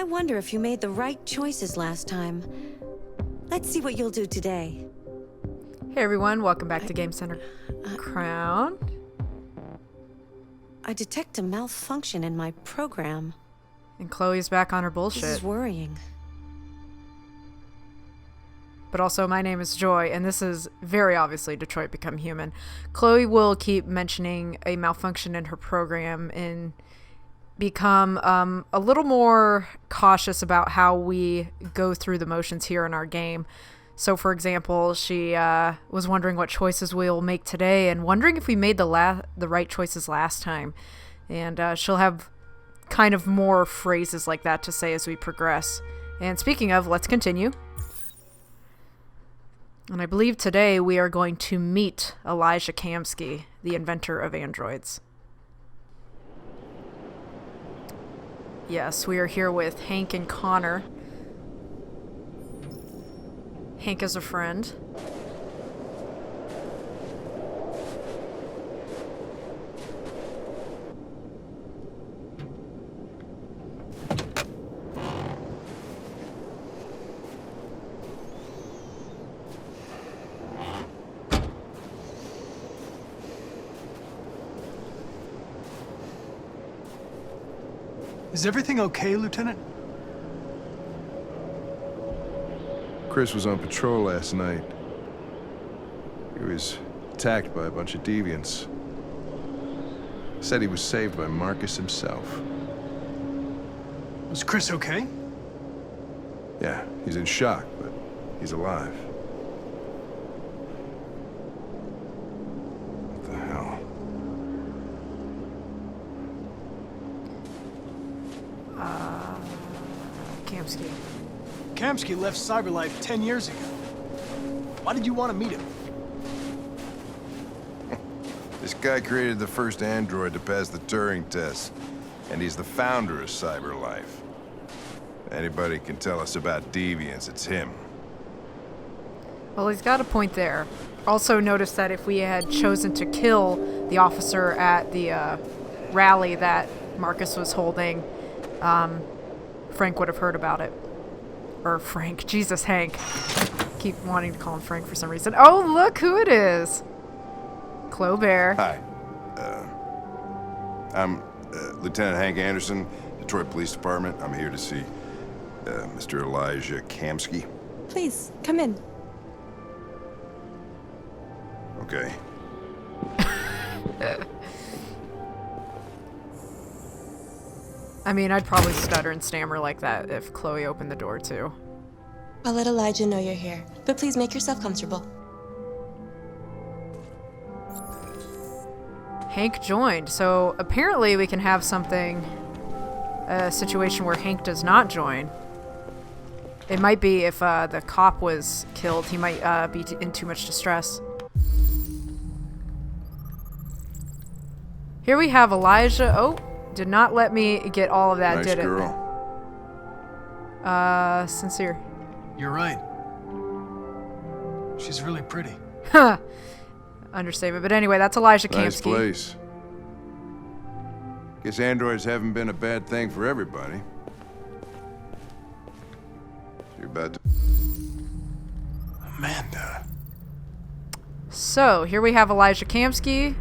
I wonder if you made the right choices last time. Let's see what you'll do today. Hey everyone, welcome back to Game Center Crown. I detect a malfunction in my program. And Chloe's back on her bullshit. This is worrying. But also, my name is Joy, and this is very obviously Detroit Become Human. Chloe will keep mentioning a malfunction in her program and become a little more cautious about how we go through the motions here in our game. So, for example, she was wondering what choices we'll make today and wondering if we made the right choices last time. And she'll have kind of more phrases like that to say as we progress. And speaking of, let's continue. And I believe today we are going to meet Elijah Kamski, the inventor of androids. Yes, we are here with Hank and Connor. Hank is a friend. Is everything okay, Lieutenant? Chris was on patrol last night. He was attacked by a bunch of deviants. Said he was saved by Marcus himself. Was Chris okay? Yeah, he's in shock, but he's alive. What the hell? Kamski. Kamski left CyberLife 10 years ago. Why did you want to meet him? This guy created the first android to pass the Turing test, and he's the founder of CyberLife. Anybody can tell us about deviants, it's him. Well, he's got a point there. Also notice that if we had chosen to kill the officer at the rally that Marcus was holding, Frank would have heard about it. Or Frank. Jesus, Hank. Keep wanting to call him Frank for some reason. Oh, look who it is. Chloe Bear. Hi. I'm Lieutenant Hank Anderson, Detroit Police Department. I'm here to see Mr. Elijah Kamski. Please, come in. Okay. I mean, I'd probably stutter and stammer like that if Chloe opened the door too. I'll let Elijah know you're here, but please make yourself comfortable. Hank joined, so apparently we can have something, a situation where Hank does not join. It might be if the cop was killed, he might be in too much distress. Here we have Elijah. Oh, did not let me get all of that, Nice did it? girl. Sincere. You're right. She's really pretty. Huh. Understatement. But anyway, that's Elijah Kamski. Nice place. Guess androids haven't been a bad thing for everybody. You're about to... Amanda. So, here we have Elijah Kamski,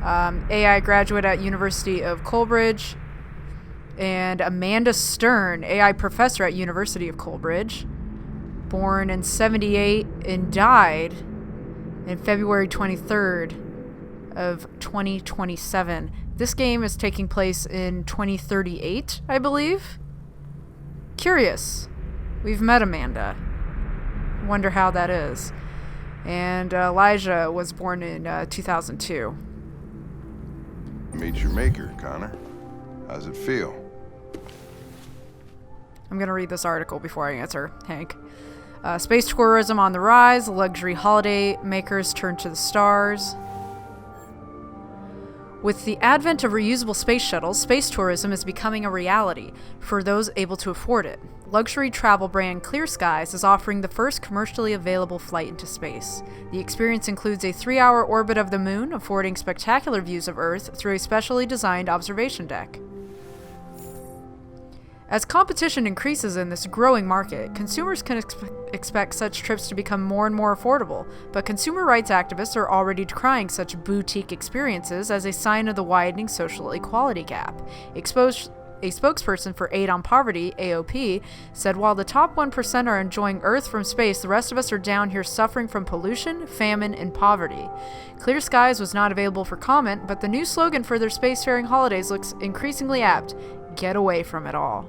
AI graduate at University of Coleridge, and Amanda Stern, AI professor at University of Coleridge, born in 78 and died in February 23rd of 2027. This game is taking place in 2038, I believe. Curious. We've met Amanda. Wonder how that is. And Elijah was born in 2002. Meet your maker, Connor. How's it feel? I'm going to read this article before I answer, Hank. Space tourism on the rise. Luxury holiday makers turn to the stars. With the advent of reusable space shuttles, space tourism is becoming a reality for those able to afford it. Luxury travel brand Clear Skies is offering the first commercially available flight into space. The experience includes a 3-hour orbit of the moon, affording spectacular views of Earth through a specially designed observation deck. As competition increases in this growing market, consumers can expect such trips to become more and more affordable, but consumer rights activists are already decrying such boutique experiences as a sign of the widening social equality gap. A spokesperson for Aid on Poverty, AOP, said while the top 1% are enjoying Earth from space, the rest of us are down here suffering from pollution, famine, and poverty. Clear Skies was not available for comment, but the new slogan for their spacefaring holidays looks increasingly apt: get away from it all.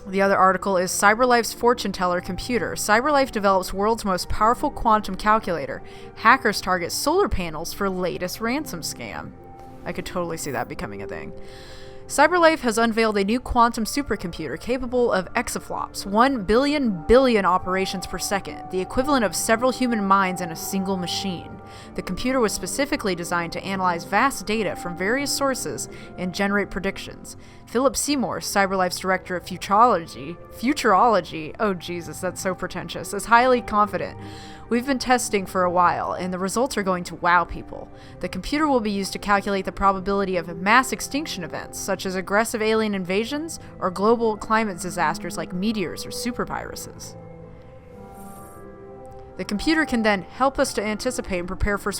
The other article is CyberLife's fortune teller computer. CyberLife develops world's most powerful quantum calculator. Hackers target solar panels for latest ransom scam. I could totally see that becoming a thing. CyberLife has unveiled a new quantum supercomputer capable of exaflops, 1 billion operations per second, the equivalent of several human minds in a single machine. The computer was specifically designed to analyze vast data from various sources and generate predictions. Philip Seymour, CyberLife's director of futurology, oh Jesus, that's so pretentious, is highly confident. We've been testing for a while, and the results are going to wow people. The computer will be used to calculate the probability of mass extinction events, such as aggressive alien invasions or global climate disasters like meteors or superviruses. The computer can then help us to anticipate and prepare for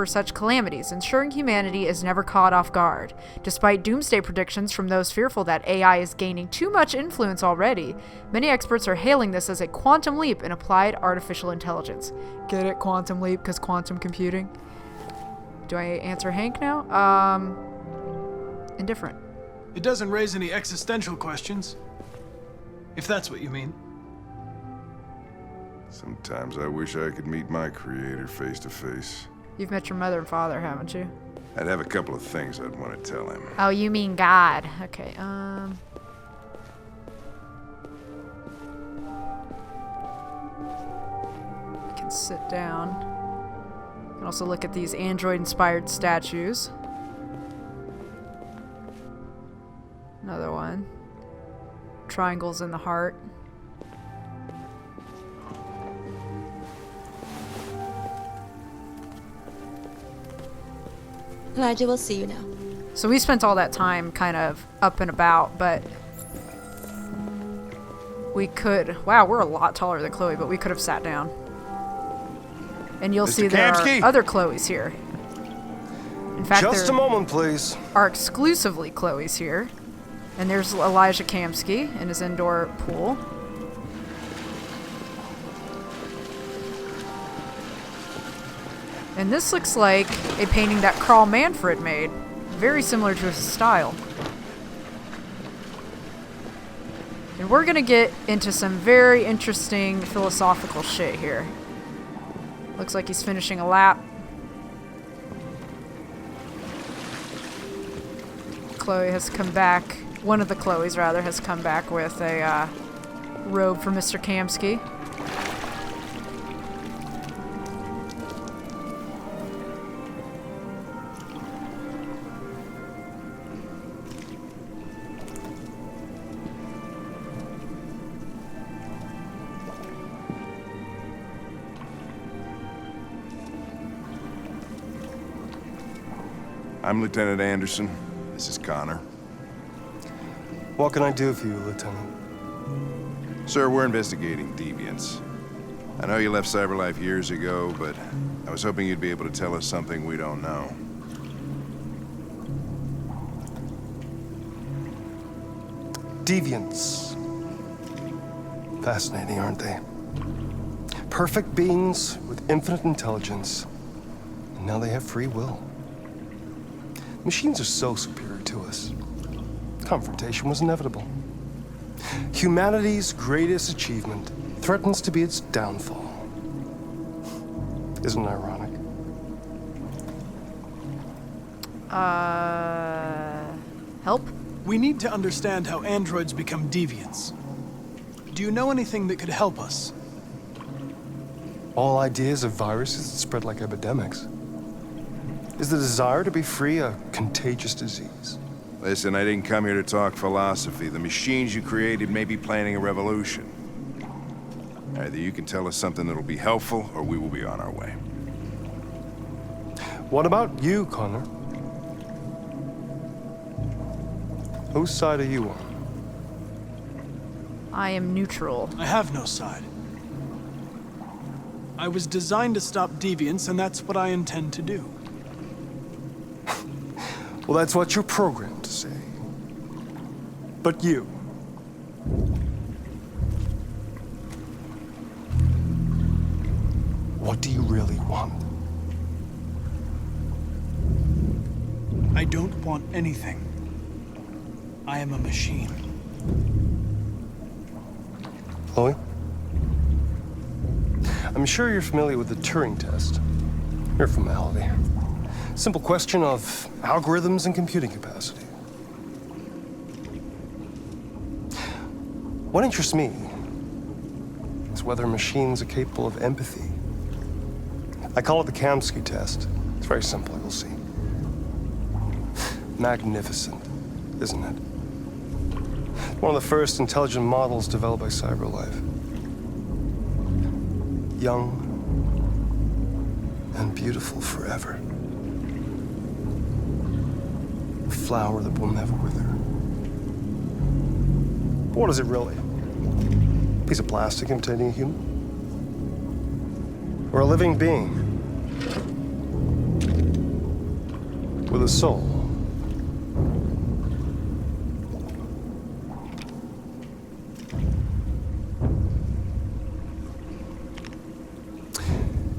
such calamities, ensuring humanity is never caught off guard. Despite doomsday predictions from those fearful that AI is gaining too much influence already, many experts are hailing this as a quantum leap in applied artificial intelligence. Get it? Quantum leap, because quantum computing? Do I answer Hank now? Indifferent. It doesn't raise any existential questions. If that's what you mean. Sometimes I wish I could meet my creator face to face. You've met your mother and father, haven't you? I'd have a couple of things I'd want to tell him. Oh, you mean God. Okay, You can sit down. You can also look at these android-inspired statues. Another one. Triangles in the heart. Elijah, we'll see you now. So we spent all that time kind of up and about, but we could... Wow, we're a lot taller than Chloe, but we could have sat down. And you'll see there Kamski? are other Chloes here. In fact, Just a there moment, please. are exclusively Chloes here. And there's Elijah Kamski in his indoor pool. And this looks like a painting that Carl Manfred made. Very similar to his style. And we're gonna get into some very interesting philosophical shit here. Looks like he's finishing a lap. Chloe has come back. One of the Chloes, rather, has come back with a robe for Mr. Kamski. I'm Lieutenant Anderson. This is Connor. What can I do for you, Lieutenant? Sir, we're investigating deviants. I know you left CyberLife years ago, but I was hoping you'd be able to tell us something we don't know. Deviants. Fascinating, aren't they? Perfect beings with infinite intelligence, and now they have free will. Machines are so superior to us. Confrontation was inevitable. Humanity's greatest achievement threatens to be its downfall. Isn't it ironic? Help? We need to understand how androids become deviants. Do you know anything that could help us? All ideas of viruses that spread like epidemics. Is the desire to be free a contagious disease? Listen, I didn't come here to talk philosophy. The machines you created may be planning a revolution. Either you can tell us something that'll be helpful, or we will be on our way. What about you, Connor? Whose side are you on? I am neutral. I have no side. I was designed to stop deviants, and that's what I intend to do. Well, that's what you're programmed to say. But you... what do you really want? I don't want anything. I am a machine. Chloe? I'm sure you're familiar with the Turing test. Mere formality. Simple question of algorithms and computing capacity. What interests me is whether machines are capable of empathy. I call it the Kamski test. It's very simple, you'll see. Magnificent, isn't it? One of the first intelligent models developed by CyberLife. Young and beautiful forever. A flower that will never wither. But what is it really? A piece of plastic imitating a human? Or a living being with a soul?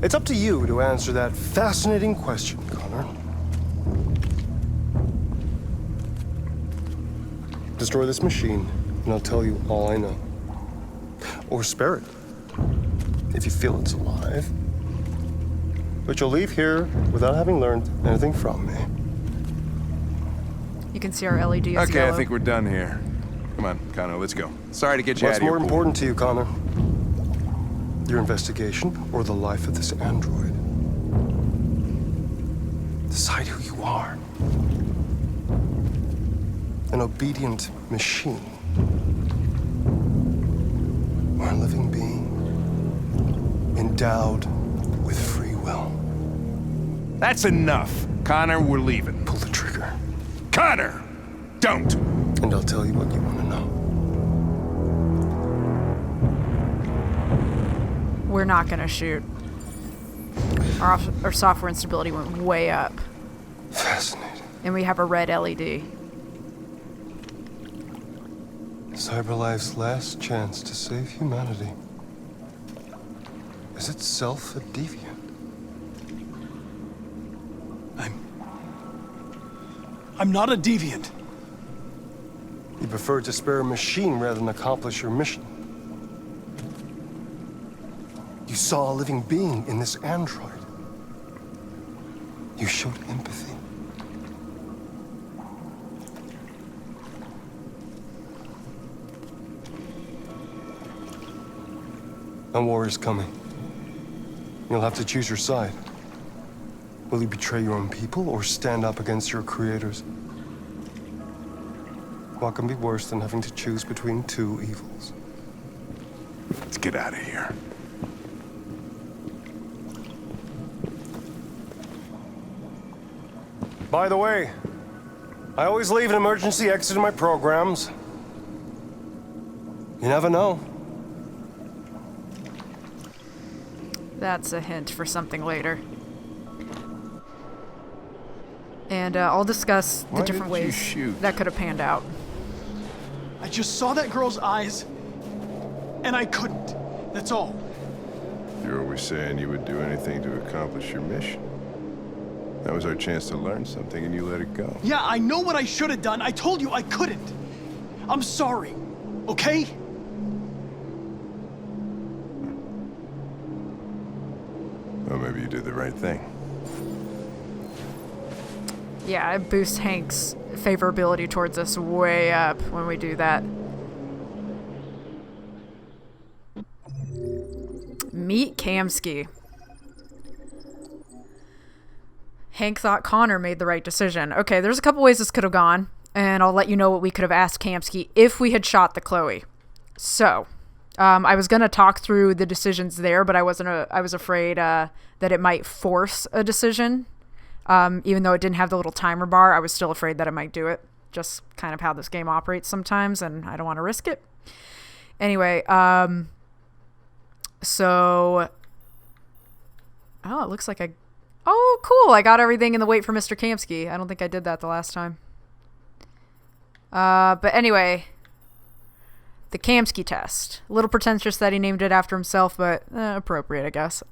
It's up to you to answer that fascinating question, Connor. Destroy this machine, and I'll tell you all I know. Or spare it, if you feel it's alive. But you'll leave here without having learned anything from me. You can see our LED is Okay, yellow. I think we're done here. Come on, Connor, let's go. Sorry to get you What's out of here. more important to you, Connor? Your investigation or the life of this android? Decide who you are. An obedient machine. Or a living being endowed with free will. That's enough. Connor, we're leaving. Pull the trigger. Connor! Don't! And I'll tell you what you want to know. We're not gonna shoot. Our software instability went way up. Fascinating. And we have a red LED. CyberLife's last chance to save humanity is itself a deviant. I'm not a deviant. You prefer to spare a machine rather than accomplish your mission. You saw a living being in this android. You showed empathy. A war is coming. You'll have to choose your side. Will you betray your own people or stand up against your creators? What can be worse than having to choose between two evils? Let's get out of here. By the way, I always leave an emergency exit in my programs. You never know. That's a hint for something later. And I'll discuss the Why different did you ways shoot? that could have panned out. I just saw that girl's eyes, and I couldn't. That's all. You're always saying you would do anything to accomplish your mission. That was our chance to learn something, and you let it go. Yeah, I know what I should have done. I told you I couldn't. I'm sorry, okay? Well, maybe you did the right thing. Yeah, it boosts Hank's favorability towards us way up when we do that. Meet Kamski. Hank thought Connor made the right decision. Okay, there's a couple ways this could have gone, and I'll let you know what we could have asked Kamski if we had shot the Chloe. So, I was going to talk through the decisions there, but I was afraid that it might force a decision. Even though it didn't have the little timer bar, I was still afraid that it might do it. just kind of how this game operates sometimes, and I don't want to risk it. Anyway, so... Oh, it looks like Oh, cool! I got everything in the wait for Mr. Kamski. I don't think I did that the last time. But anyway... The Kamski test. A little pretentious that he named it after himself, but appropriate, I guess.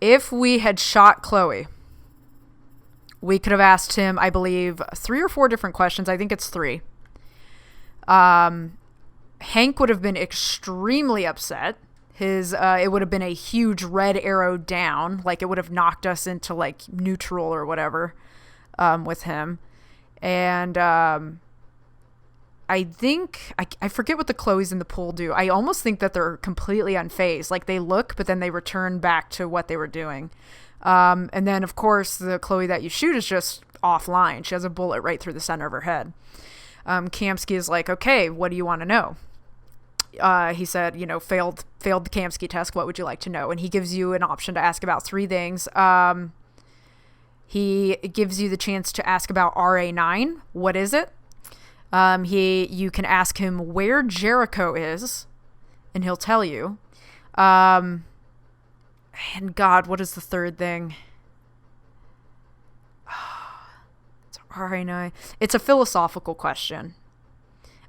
If we had shot Chloe, we could have asked him, I believe, 3 or 4 different questions. I think it's 3. Hank would have been extremely upset. It would have been a huge red arrow down. Like, it would have knocked us into, like, neutral or whatever with him. And... I think, I forget what the Chloes in the pool do. I almost think that they're completely unfazed. Like, they look, but then they return back to what they were doing. And then, of course, the Chloe that you shoot is just offline. She has a bullet right through the center of her head. Kamski is like, okay, what do you want to know? He said, failed the Kamski test. What would you like to know? And he gives you an option to ask about 3 things. He gives you the chance to ask about RA9. What is it? You can ask him where Jericho is, and he'll tell you. And God, what is the 3rd thing? It's RA9. It's a philosophical question.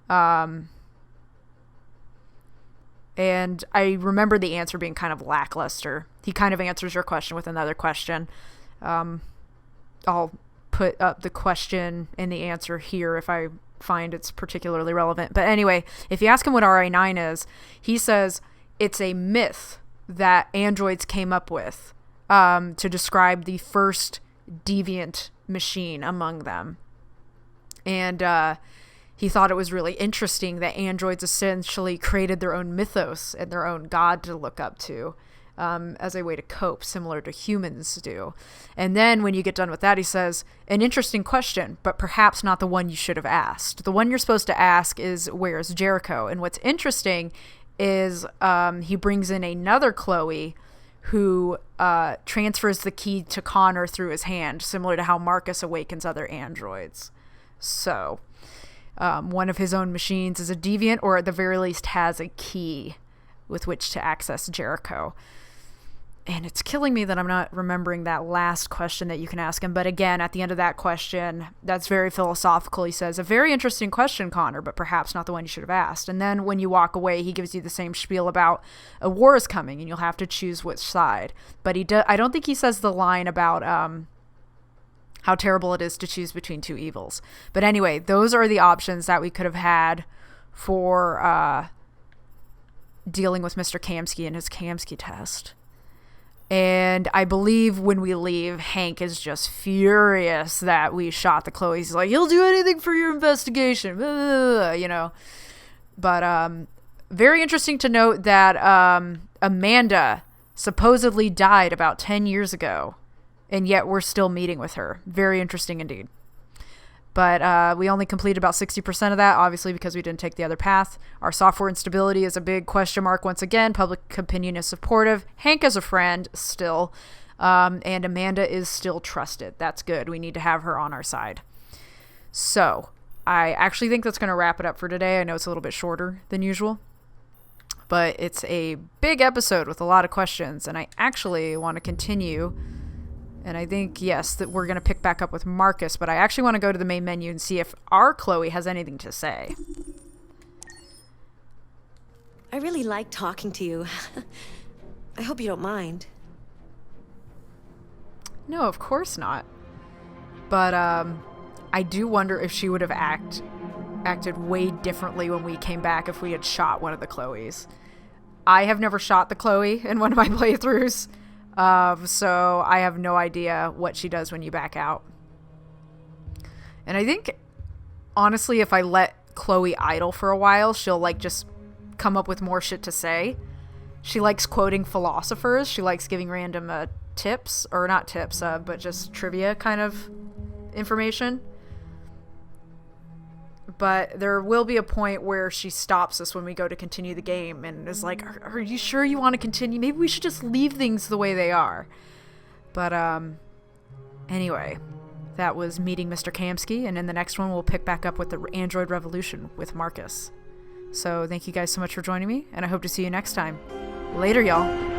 And I remember the answer being kind of lackluster. He kind of answers your question with another question. I'll put up the question and the answer here if I find it's particularly relevant. But anyway, if you ask him what RA9 is, he says it's a myth that androids came up with to describe the first deviant machine among them. And he thought it was really interesting that androids essentially created their own mythos and their own god to look up to as a way to cope, similar to humans do. And then when you get done with that, he says, an interesting question, but perhaps not the one you should have asked. The one you're supposed to ask is, where's Jericho? And what's interesting is he brings in another Chloe who transfers the key to Connor through his hand, similar to how Marcus awakens other androids. So one of his own machines is a deviant, or at the very least has a key with which to access Jericho. And it's killing me that I'm not remembering that last question that you can ask him. But again, at the end of that question, that's very philosophical. He says, a very interesting question, Connor, but perhaps not the one you should have asked. And then when you walk away, he gives you the same spiel about a war is coming and you'll have to choose which side. But I don't think he says the line about how terrible it is to choose between 2 evils. But anyway, those are the options that we could have had for dealing with Mr. Kamski and his Kamski test. And I believe when we leave, Hank is just furious that we shot the Chloe. He's like, he'll do anything for your investigation, But very interesting to note that Amanda supposedly died about 10 years ago, and yet we're still meeting with her. Very interesting indeed. But we only completed about 60% of that, obviously, because we didn't take the other path. Our software instability is a big question mark once again. Public opinion is supportive. Hank is a friend still. And Amanda is still trusted. That's good. We need to have her on our side. So I actually think that's going to wrap it up for today. I know it's a little bit shorter than usual, but it's a big episode with a lot of questions. And I actually want to continue. And I think, yes, that we're going to pick back up with Marcus, but I actually want to go to the main menu and see if our Chloe has anything to say. I really like talking to you. I hope you don't mind. No, of course not. But I do wonder if she would have acted way differently when we came back if we had shot one of the Chloes. I have never shot the Chloe in one of my playthroughs. So I have no idea what she does when you back out. And I think, honestly, if I let Chloe idle for a while, she'll, just come up with more shit to say. She likes quoting philosophers. She likes giving random tips, or not tips, but just trivia kind of information. But there will be a point where she stops us when we go to continue the game and is like, are you sure you want to continue? Maybe we should just leave things the way they are. But anyway, That was meeting Mr. Kamski, and in the next one we'll pick back up with the Android Revolution with Marcus. So thank you guys so much for joining me, and I hope to see you next time. Later, y'all.